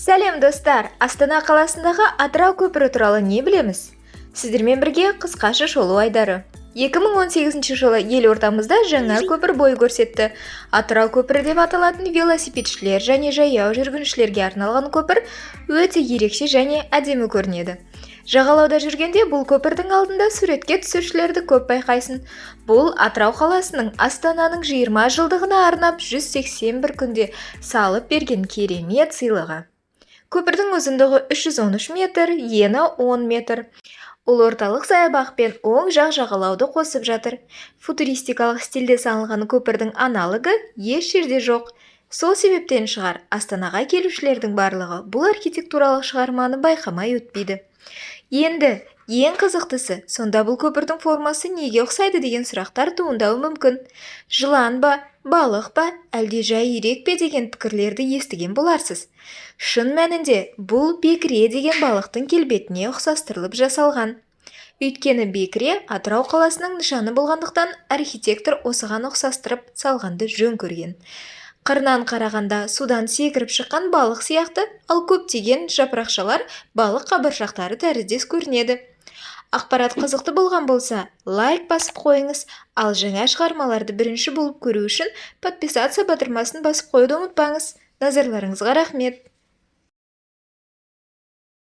Сәлем достар, Астана қаласындағы Атырау көпірі туралы не білеміз? Сіздермен бірге қысқаша шолу айдары. 2018 жылы елордамызда жаңа көпір бой көрсетті. Атырау көпірі деп аталатын велосипедшілер және жаяу жүргіншілерге арналған көпір өте ерекше және әдемі көрінеді. Жағалауда жүргенде бұл көпірдің алдында суретке түсушілерді көп байқайсың. Бұл Атырау қаласының Астананың 20 жылдығына арнап 181 күнде салып берген керемет сыйлығы. Көпірдің ұзындығы 313 метр, ені 10 метр. Ол орталық саябақ пен оң жақ жағалауды қосып жатыр. Футуристикалық стильде салынған көпірдің аналогы еш жерде жоқ. Сол себептен шығар, Астанаға келушілердің барлығы бұл архитектуралық шығарманы байқамай өтпейді. Енді ең қызықтысы, сонда бұл көпірдің формасы неге ұқсайды деген сұрақтар туындауы мүмкін. Жылан ба, балық па, әлде жай ирек пе деген пікірлерді естіген боларсыз. Шын мәнінде бұл бекіре деген балықтың келбетіне ұқсастырылып жасалған. Өйткені бекіре Атырау қаласының нышаны болғандықтан архитектор осыған ұқсастырып салғанды жөн көрген. Қырынан қарағанда судан секіріп шыққан балық сияқты, ал көптеген жапырақшалар балық қабыршақтары тәріздес көрінеді. Ақпарат қызықты болған болса, лайк басып қойыңыз, ал жаңа шығармаларды бірінші болып көру үшін подписаться батырмасын басып қойды ұмытпаңыз. Назарларыңызға рахмет.